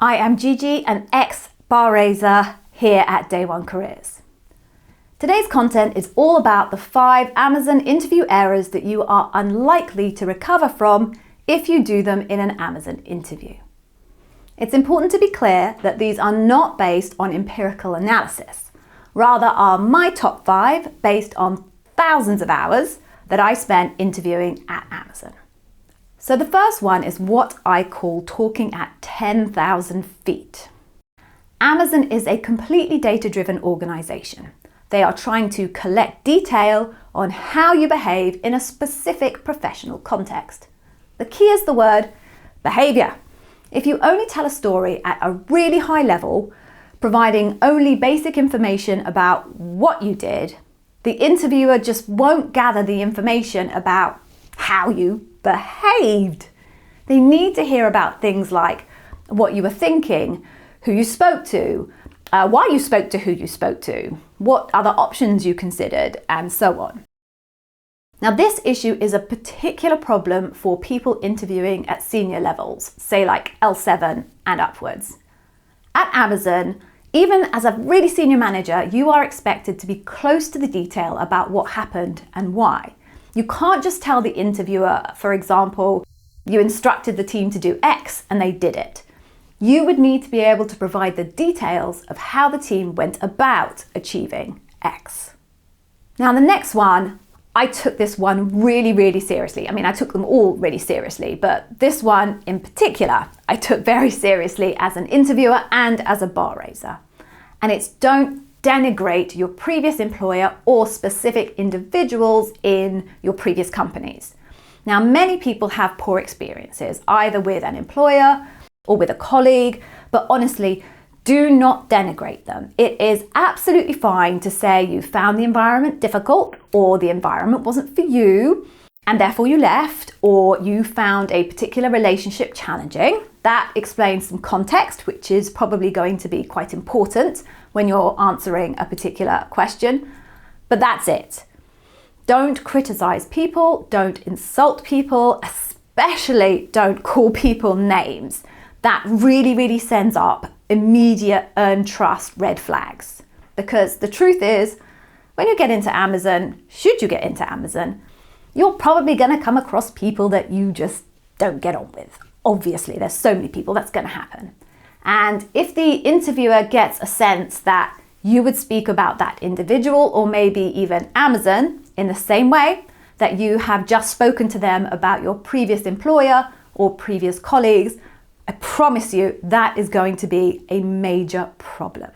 I am Gigi, an ex-bar raiser here at Day One Careers. Today's content is all about the 5 Amazon interview errors that you are unlikely to recover from if you do them in an Amazon interview. It's important to be clear that these are not based on empirical analysis, rather are my top 5 based on thousands of hours that I spent interviewing at Amazon. So the first one is what I call talking at 10,000 feet. Amazon is a completely data-driven organization. They are trying to collect detail on how you behave in a specific professional context. The key is the word behavior. If you only tell a story at a really high level, providing only basic information about what you did, the interviewer just won't gather the information about how you behaved. They need to hear about things like what you were thinking, who you spoke to, why you spoke to who you spoke to, what other options you considered, and so on. Now, this issue is a particular problem for people interviewing at senior levels, say like L7 and upwards. At Amazon, even as a really senior manager, you are expected to be close to the detail about what happened and why. You can't just tell the interviewer, for example, you instructed the team to do X and they did it. You would need to be able to provide the details of how the team went about achieving X. Now, the next one, I took this one really seriously. I mean, I took them all really seriously, but this one in particular, I took very seriously as an interviewer and as a bar raiser. And it's don't denigrate your previous employer or specific individuals in your previous companies. Now, many people have poor experiences, either with an employer or with a colleague, but honestly, do not denigrate them. It is absolutely fine to say you found the environment difficult, or the environment wasn't for you, and therefore you left, or you found a particular relationship challenging. That explains some context, which is probably going to be quite important when you're answering a particular question. But that's it. Don't criticize people, don't insult people, especially don't call people names. That really sends up immediate earn trust red flags. Because the truth is, when you get into Amazon, should you get into Amazon, you're probably going to come across people that you just don't get on with. Obviously, there's so many people that's going to happen. And if the interviewer gets a sense that you would speak about that individual or maybe even Amazon in the same way that you have just spoken to them about your previous employer or previous colleagues, I promise you that is going to be a major problem.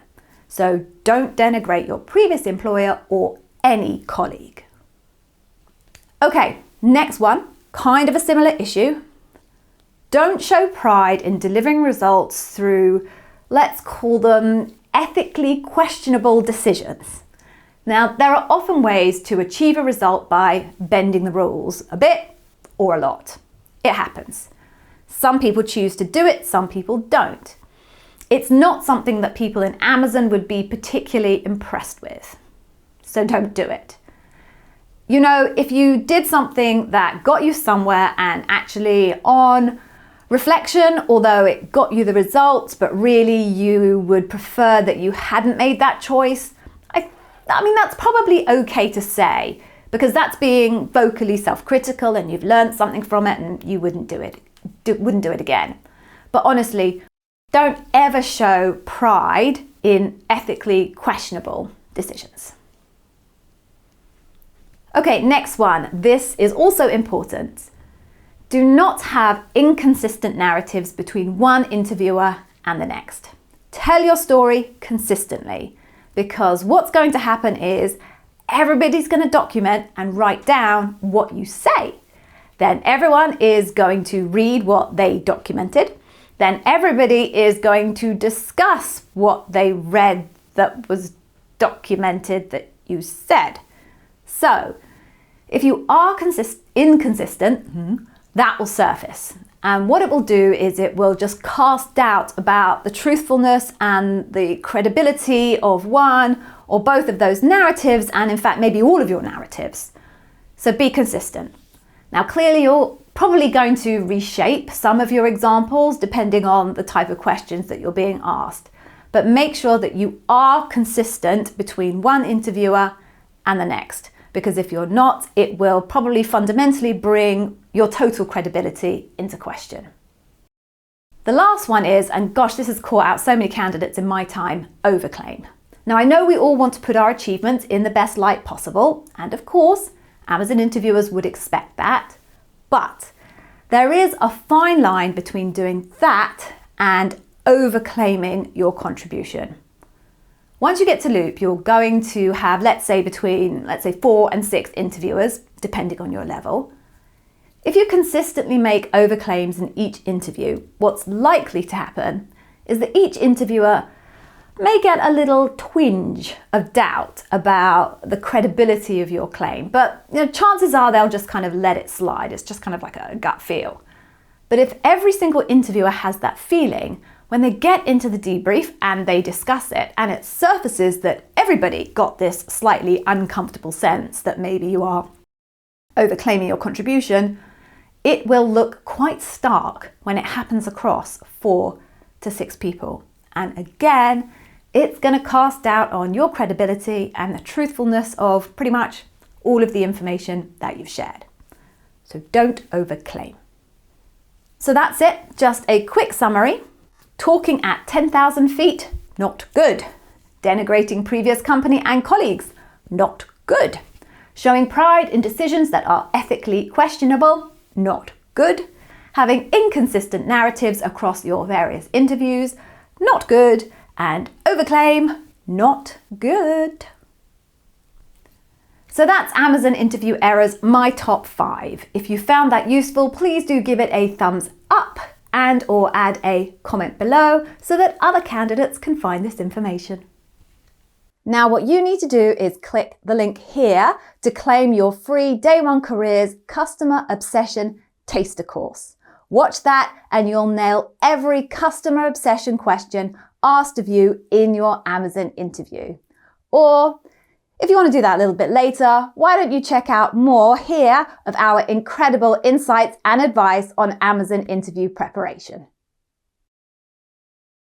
So don't denigrate your previous employer or any colleague. Okay, next one, kind of a similar issue. Don't show pride in delivering results through, let's call them, ethically questionable decisions. Now, there are often ways to achieve a result by bending the rules a bit or a lot. It happens. Some people choose to do it, some people don't. It's not something that people in Amazon would be particularly impressed with. So don't do it. You know, if you did something that got you somewhere and actually on reflection, although it got you the results, but really you would prefer that you hadn't made that choice, I mean, that's probably okay to say, because that's being vocally self-critical and you've learned something from it and you wouldn't do it again. But honestly, don't ever show pride in ethically questionable decisions. Okay, next one. This is also important. Do not have inconsistent narratives between one interviewer and the next. Tell your story consistently, because what's going to happen is everybody's going to document and write down what you say. Then everyone is going to read what they documented. Then everybody is going to discuss what they read that was documented that you said. So, if you are inconsistent, that will surface. And what it will do is it will just cast doubt about the truthfulness and the credibility of one or both of those narratives, and in fact, maybe all of your narratives. So be consistent. Now, clearly you're probably going to reshape some of your examples depending on the type of questions that you're being asked. But make sure that you are consistent between one interviewer and the next, because if you're not, it will probably fundamentally bring your total credibility into question. The last one is, and gosh, this has caught out so many candidates in my time, overclaim. Now, I know we all want to put our achievements in the best light possible, and of course, Amazon interviewers would expect that, but there is a fine line between doing that and overclaiming your contribution. Once you get to Loop, you're going to have, let's say 4 and 6 interviewers, depending on your level. If you consistently make overclaims in each interview, what's likely to happen is that each interviewer may get a little twinge of doubt about the credibility of your claim, but chances are they'll just kind of let it slide. It's just kind of like a gut feel. But if every single interviewer has that feeling, when they get into the debrief and they discuss it, and it surfaces that everybody got this slightly uncomfortable sense that maybe you are overclaiming your contribution, it will look quite stark when it happens across 4 to 6 people. And again, it's going to cast doubt on your credibility and the truthfulness of pretty much all of the information that you've shared. So don't overclaim. So that's it, just a quick summary. Talking at 10,000 feet, not good. Denigrating previous company and colleagues, not good. Showing pride in decisions that are ethically questionable, not good. Having inconsistent narratives across your various interviews, not good. And overclaim, not good. So that's Amazon interview errors, my top 5. If you found that useful, please do give it a thumbs up and/or add a comment below so that other candidates can find this information. Now what you need to do is click the link here to claim your free Day 1 Careers Customer Obsession Taster course. Watch that and you'll nail every customer obsession question asked of you in your Amazon interview. Or if you want to do that a little bit later, why don't you check out more here of our incredible insights and advice on Amazon interview preparation.